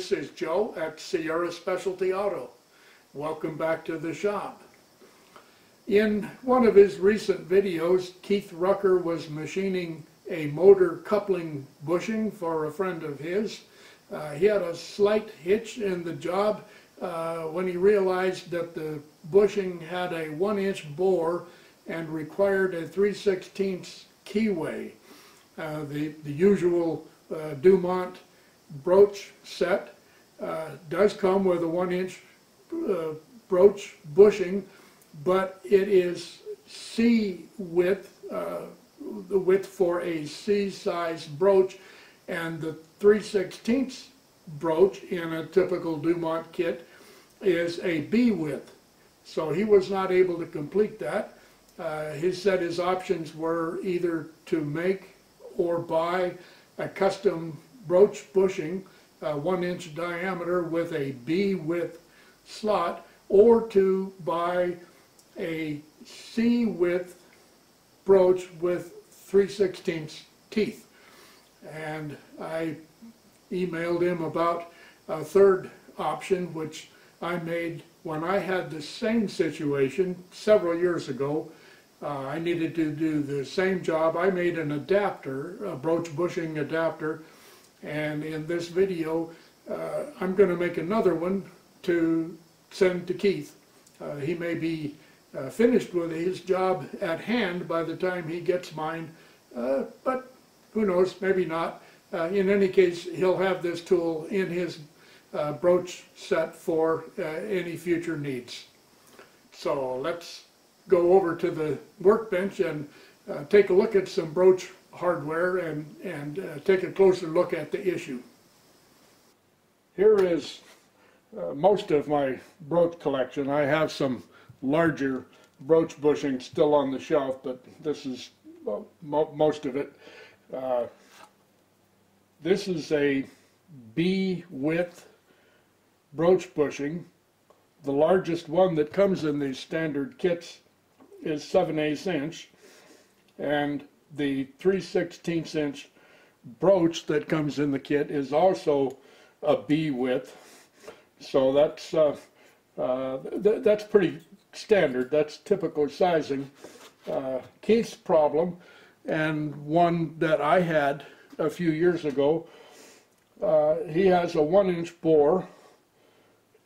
This is Joe at Sierra Specialty Auto. Welcome back to the shop. In one of his recent videos, Keith Rucker was machining a motor coupling bushing for a friend of his. He had a slight hitch in the job when he realized that the bushing had a 1-inch bore and required a 3/16 keyway. The usual Dumont Broach set does come with a 1-inch Broach bushing, but it is C width, the width for a C-size Broach, and the 3/16 Broach in a typical Dumont kit is a B width. So he was not able to complete that. He said his options were either to make or buy a custom Broach bushing, 1-inch diameter with a B width slot, or to buy a C width Broach with 3/16 teeth. And I emailed him about a third option, which I made when I had the same situation several years ago. I needed to do the same job. I made an adapter, a Broach bushing adapter, and in this video I'm going to make another one to send to Keith. He may be finished with his job at hand by the time he gets mine, but who knows, maybe not. In any case, he'll have this tool in his Broach set for any future needs. So let's go over to the workbench and take a look at some Broach hardware and take a closer look at the issue. Here is most of my Broach collection. I have some larger Broach bushing still on the shelf, but this is most of it. This is a B width Broach bushing. The largest one that comes in these standard kits is 7/8 inch, and the 3/16 inch Broach that comes in the kit is also a B width. So that's pretty standard. That's typical sizing. Keith's problem, and one that I had a few years ago, he has a 1-inch bore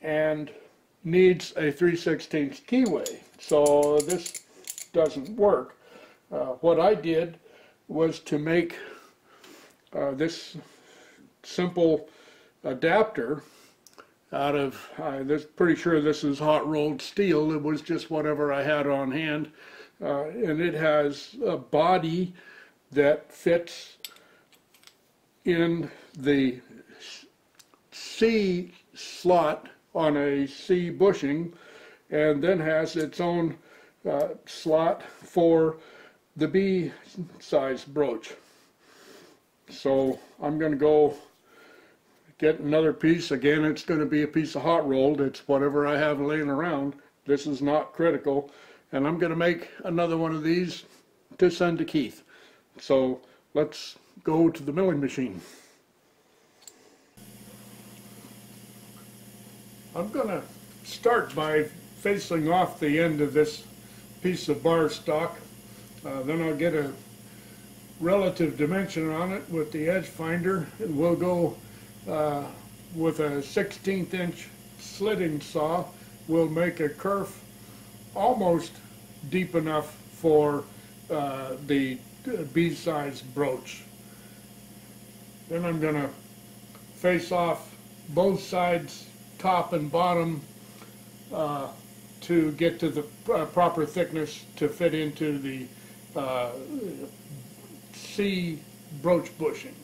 and needs a 3/16 keyway. So this doesn't work. What I did was to make this simple adapter out of, pretty sure this is hot rolled steel. It was just whatever I had on hand. And it has a body that fits in the C slot on a C bushing, and then has its own slot for the B size Broach. So I'm going to go get another piece. Again, it's going to be a piece of hot rolled. It's whatever I have laying around. This is not critical. And I'm going to make another one of these to send to Keith. So let's go to the milling machine. I'm going to start by facing off the end of this piece of bar stock. Then I'll get a relative dimension on it with the edge finder, and we'll go with a 1/16 inch slitting saw. We'll make a kerf almost deep enough for the B-size Broach. Then I'm going to face off both sides, top and bottom, to get to the proper thickness to fit into the C Broach bushing.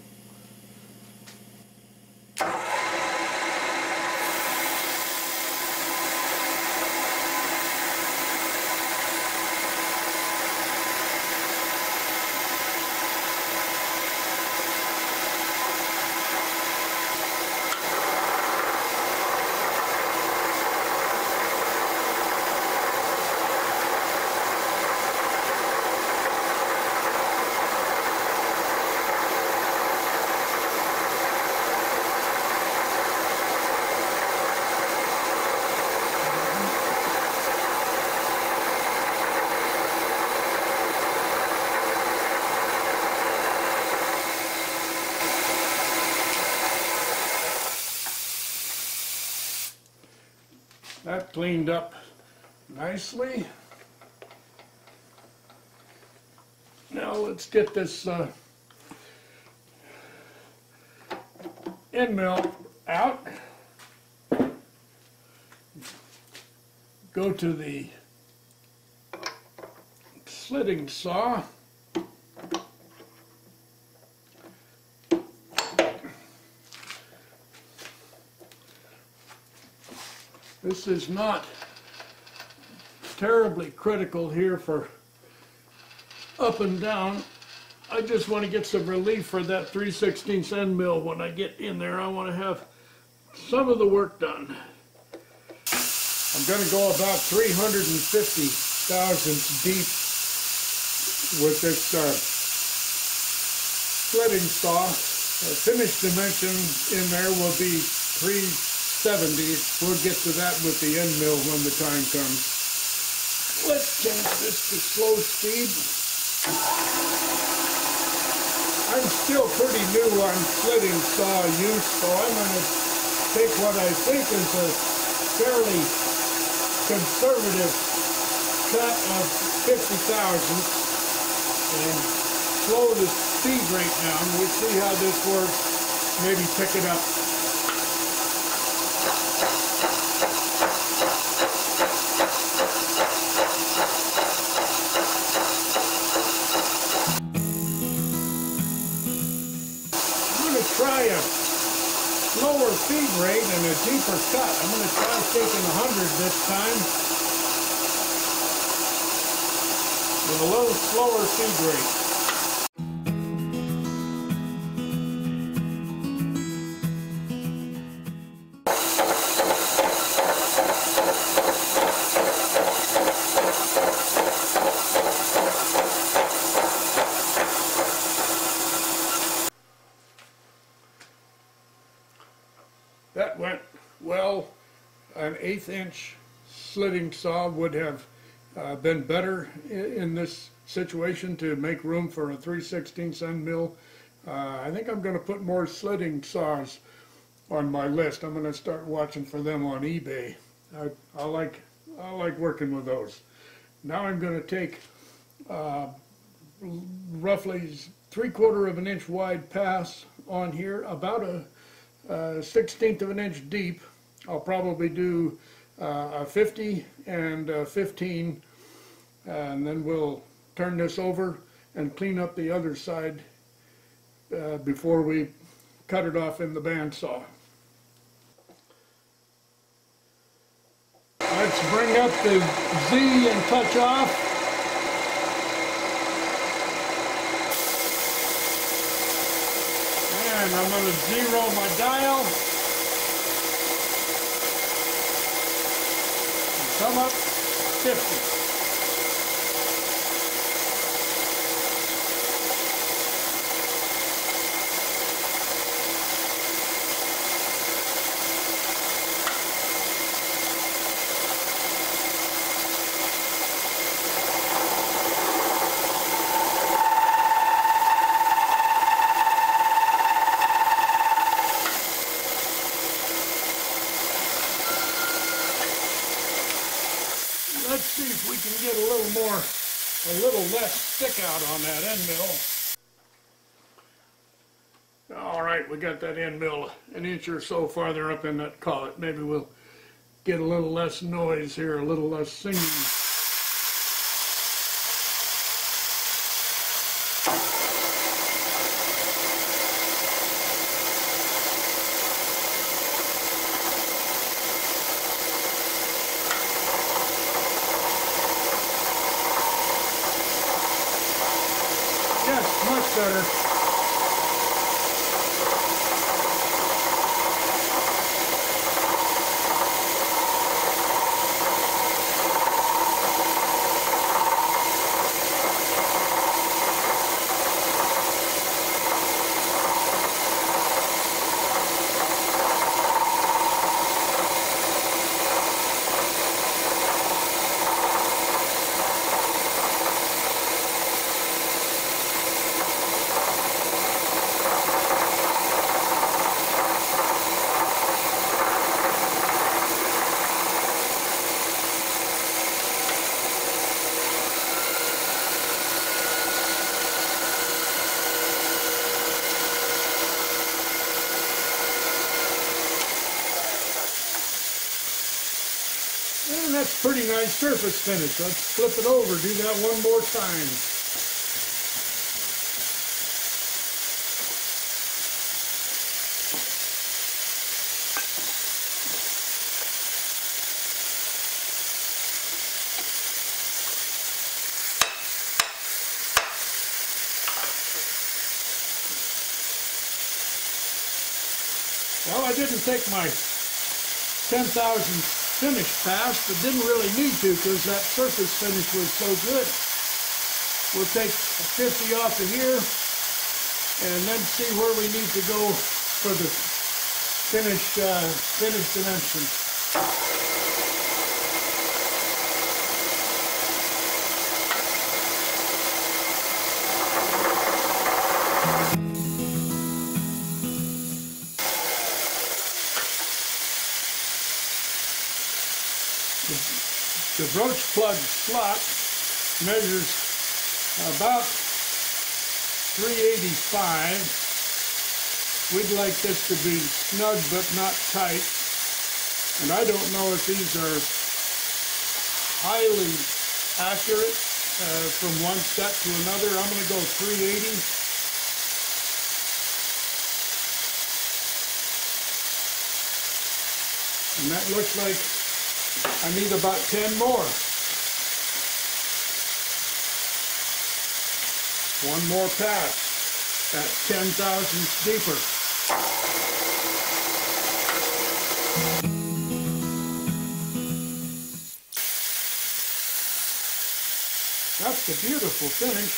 that cleaned up nicely. Now let's get this end mill out. Go to the slitting saw. This is not terribly critical here for up and down. I just want to get some relief for that 3/16 end mill. When I get in there, I want to have some of the work done. I'm going to go about 350 thousandths deep with this slitting saw. The finished dimension in there will be 370. We'll get to that with the end mill when the time comes. Let's change this to slow speed. I'm still pretty new on slitting saw use, so I'm going to take what I think is a fairly conservative cut of 50 thousandths and slow the speed rate down. We'll see how this works. Maybe pick it up. Try a slower feed rate and a deeper cut. I'm going to try taking 100 this time with a little slower feed rate. That went well. An 1/8 inch slitting saw would have been better in this situation to make room for a 3/16 end mill. I think I'm going to put more slitting saws on my list. I'm going to start watching for them on eBay. I like working with those. Now I'm going to take roughly 3/4 of an inch wide pass on here, about a 1/16 of an inch deep. I'll probably do a 50 and a 15, and then we'll turn this over and clean up the other side before we cut it off in the bandsaw. Let's bring up the Z and touch off. And I'm going to 0 my dial and come up 50. Let's see if we can get a little less stick out on that end mill. All right, we got that end mill an inch or so farther up in that collet. Maybe we'll get a little less noise here, a little less singing. Yes, much better. And that's pretty nice surface finish. Let's flip it over, do that one more time. Well, I didn't take my 10,000 finish pass, but didn't really need to because that surface finish was so good. We'll take 50 off of here and then see where we need to go for the finish dimension. The broach plug slot measures about 385. We'd like this to be snug but not tight. And I don't know if these are highly accurate from one set to another. I'm going to go 380. And that looks like I need about 10 more. One more pass at 10 thousandths deeper. That's a beautiful finish.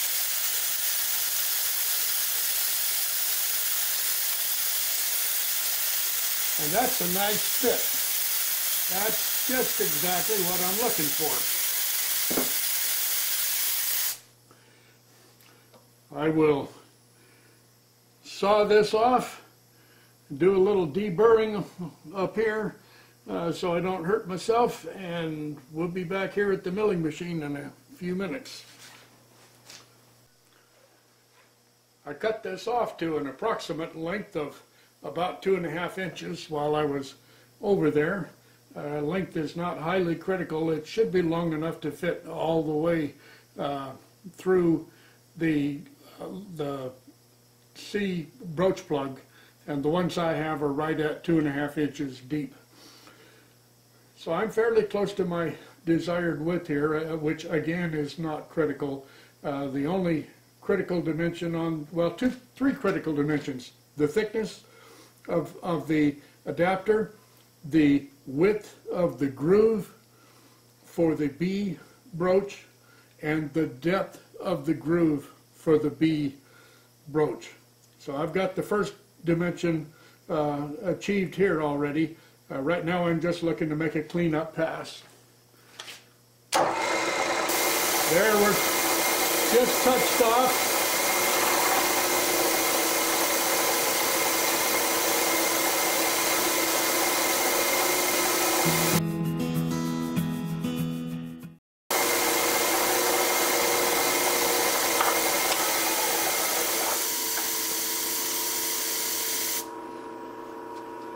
And that's a nice fit. That's just exactly what I'm looking for. I will saw this off, do a little deburring up here so I don't hurt myself, and we'll be back here at the milling machine in a few minutes. I cut this off to an approximate length of about 2.5 inches while I was over there. Length is not highly critical. It should be long enough to fit all the way through the C broach plug, and the ones I have are right at 2.5 inches deep. So I'm fairly close to my desired width here, which again is not critical. The only critical dimension on, well, three critical dimensions: the thickness of the adapter, the width of the groove for the B broach, and the depth of the groove for the B broach. So I've got the first dimension achieved here already. Right now I'm just looking to make a clean-up pass. There, we're just touched off.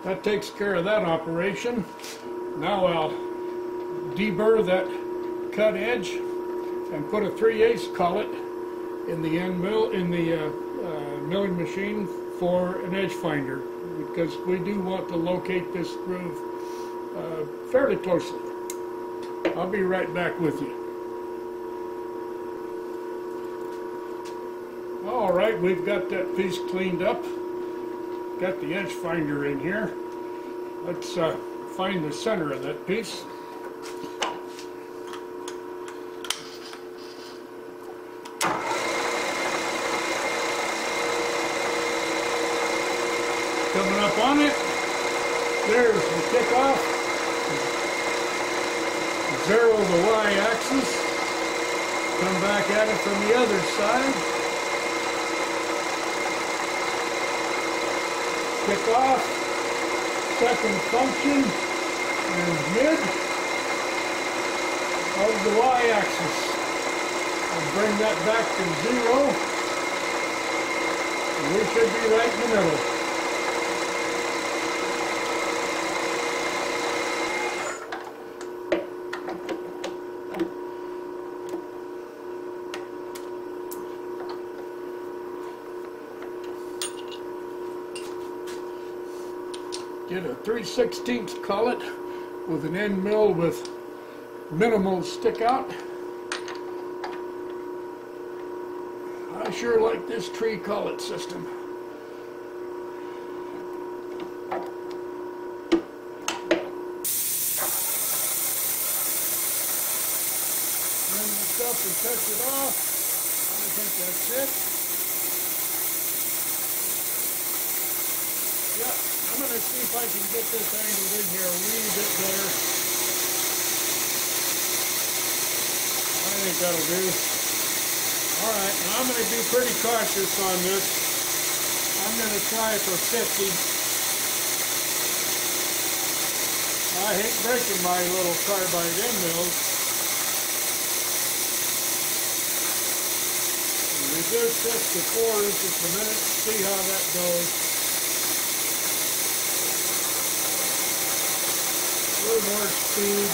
That takes care of that operation. Now I'll deburr that cut edge and put a 3/8 collet in the end mill, in the milling machine for an edge finder, because we do want to locate this groove fairly closely. I'll be right back with you. All right, we've got that piece cleaned up. Got the edge finder in here. Let's find the center of that piece. Coming up on it. There's the kickoff. Zero the y-axis. Come back at it from the other side. Kick off, second function, and mid of the y-axis. I'll bring that back to 0, and we should be right in the middle. did a 3/16 cullet with an end mill with minimal stick out. I sure like this tree cullet system. Bring the stuff and touch it off. I think that's it. Yeah, I'm going to see if I can get this angled in here a wee bit better. I think that'll do. Alright, now I'm going to be pretty cautious on this. I'm going to try for 50. I hate breaking my little carbide end mills. Reduce this to 4 inches per minute. See how that goes. A little more speed.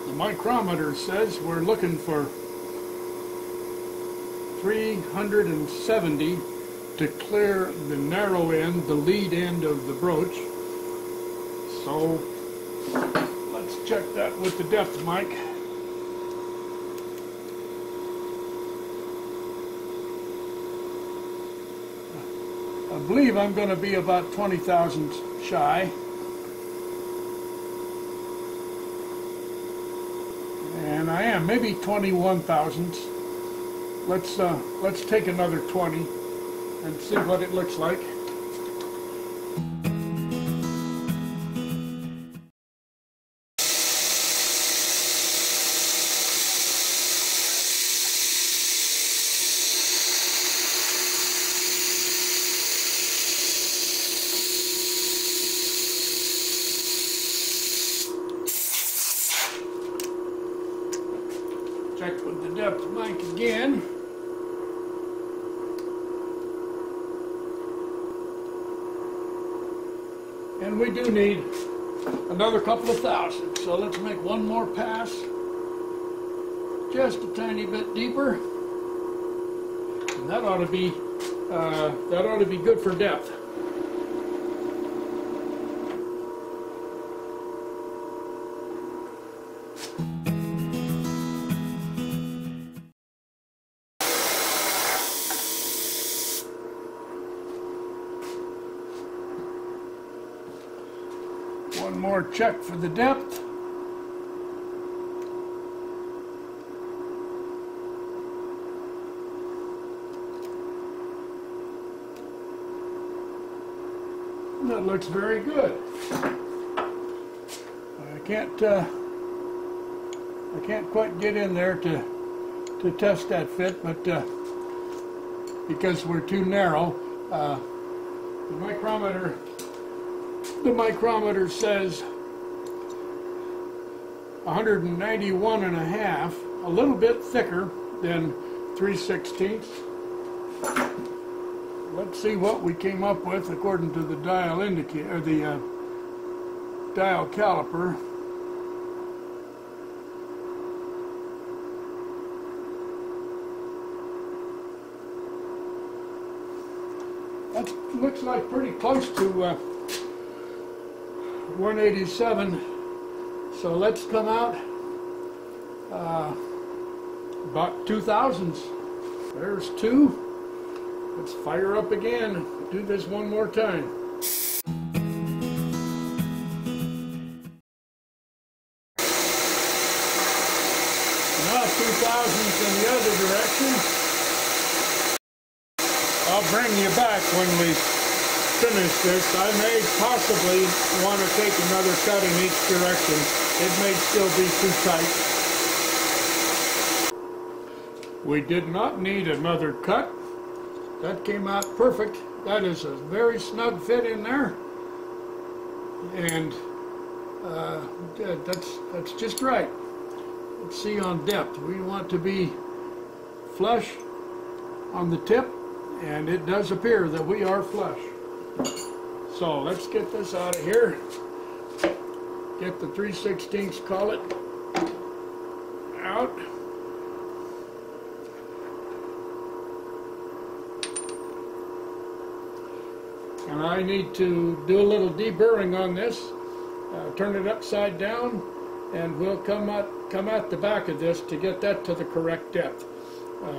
The micrometer says we're looking for 370 to clear the narrow end, the lead end of the broach. So let's check that with the depth mic. I believe I'm going to be about 20 thousandths shy. And I am, maybe 21 thousandths. Let's take another 20 and see what it looks like. Check with the depth mic again. And we do need another couple of thousand. So let's make one more pass. Just a tiny bit deeper. And that ought to be good for depth. One more check for the depth. That looks very good. I can't quite get in there to test that fit, but because we're too narrow, the micrometer says 191.5, a little bit thicker than 3/16. Let's see what we came up with according to the dial indicator, the dial caliper. That looks like pretty close to 187. So let's come out about 2 thousandths. There's 2. Let's fire up again. Do this one more time. Now 2 thousandths in the other direction. I'll bring you back when we finish this, I may possibly want to take another cut in each direction. It may still be too tight. We did not need another cut. That came out perfect. That is a very snug fit in there. And that's just right. Let's see on depth. We want to be flush on the tip, and it does appear that we are flush. So let's get this out of here. Get the 3/16 collet out. And I need to do a little deburring on this. Turn it upside down, and we'll come at the back of this to get that to the correct depth.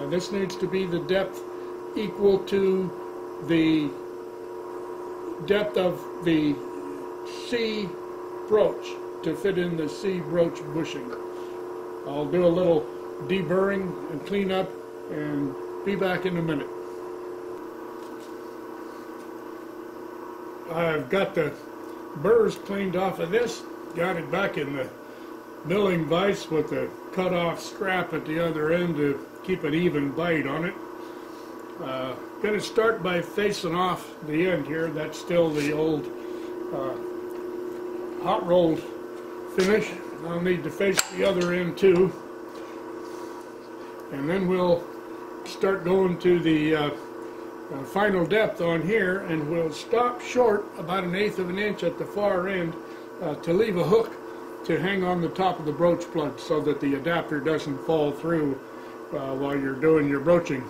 This needs to be the depth equal to the depth of the C broach to fit in the C broach bushing. I'll do a little deburring and clean up and be back in a minute. I've got the burrs cleaned off of this, got it back in the milling vise with the cut off scrap at the other end to keep an even bite on it. Going to start by facing off the end here. That's still the old hot rolled finish. I'll need to face the other end too. And then we'll start going to the final depth on here, and we'll stop short about 1/8 of an inch at the far end to leave a hook to hang on the top of the broach plug so that the adapter doesn't fall through while you're doing your broaching.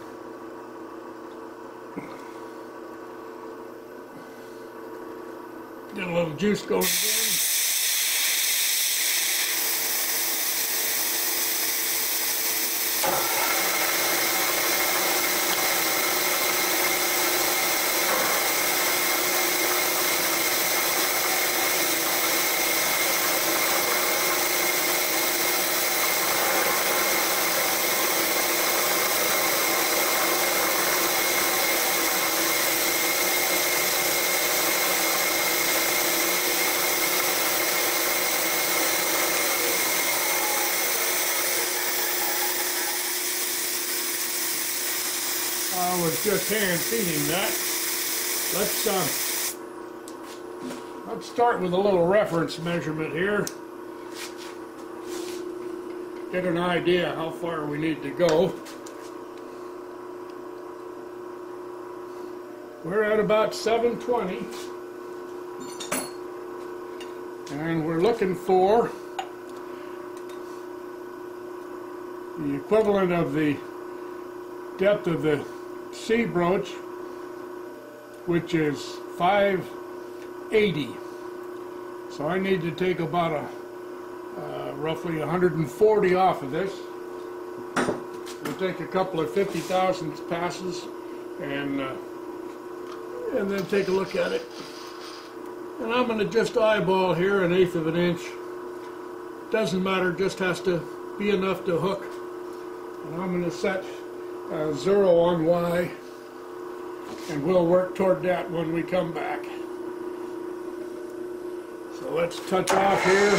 Get a little juice going again. I was just hand feeding that. Let's start with a little reference measurement here. Get an idea how far we need to go. We're at about 720, and we're looking for the equivalent of the depth of the C broach, which is 580. So I need to take about roughly 140 off of this. We'll take a couple of 50 thousandths passes and then take a look at it. And I'm going to just eyeball here 1/8 of an inch. Doesn't matter, just has to be enough to hook. And I'm going to set 0 on Y, and we'll work toward that when we come back. So let's touch off here.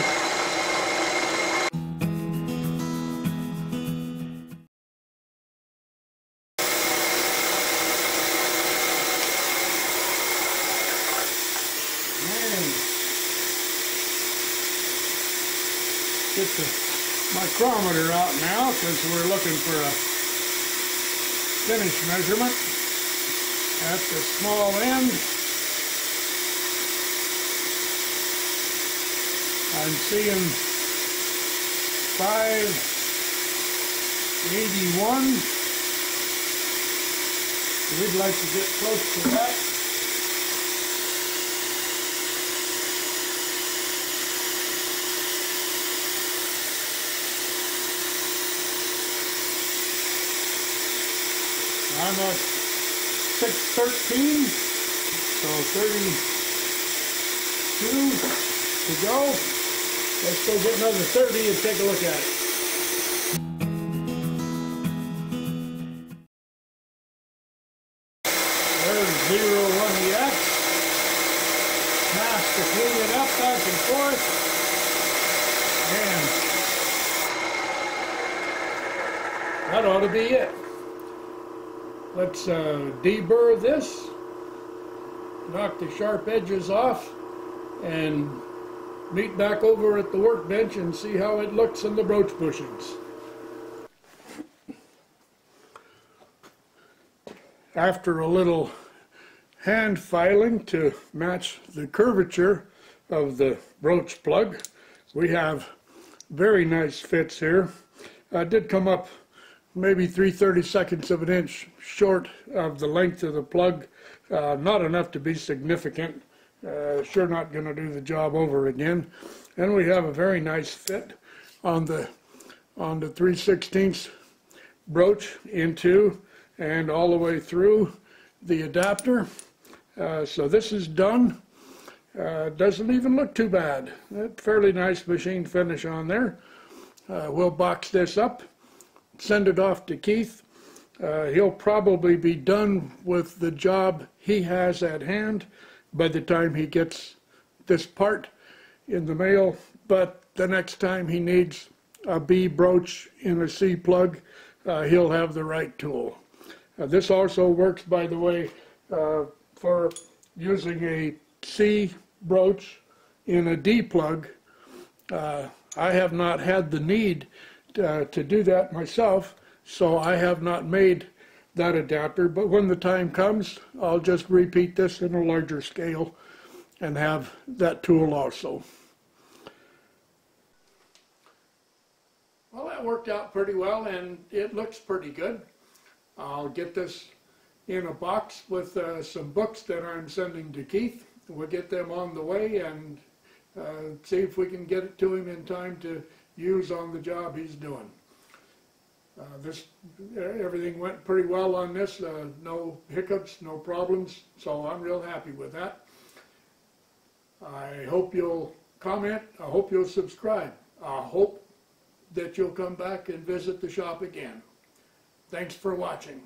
And get the micrometer out now because we're looking for a finish measurement at the small end. I'm seeing 581. We'd like to get close to that. I'm at 613, so 32 to go. Let's go get another 30 and take a look at it. There's 0 on the X. rotating it up back and forth. And that ought to be it. Let's deburr this, knock the sharp edges off, and meet back over at the workbench and see how it looks in the broach bushings. After a little hand filing to match the curvature of the broach plug, we have very nice fits here. I did come up maybe 3/32 of an inch short of the length of the plug, not enough to be significant. Sure not going to do the job over again. And we have a very nice fit on the 3/16 broach into and all the way through the adapter. So this is done. Doesn't even look too bad. Fairly nice machine finish on there. We'll box this up, send it off to Keith. He'll probably be done with the job he has at hand by the time he gets this part in the mail, but the next time he needs a B broach in a C plug, he'll have the right tool. This also works, by the way, for using a C broach in a D plug. I have not had the need to do that myself, so I have not made that adapter, but when the time comes, I'll just repeat this in a larger scale and have that tool also. Well, that worked out pretty well, and it looks pretty good. I'll get this in a box with some books that I'm sending to Keith. We'll get them on the way and see if we can get it to him in time to use on the job he's doing. Everything went pretty well on this, no hiccups, no problems, so I'm real happy with that. I hope you'll comment, I hope you'll subscribe, I hope that you'll come back and visit the shop again. Thanks for watching.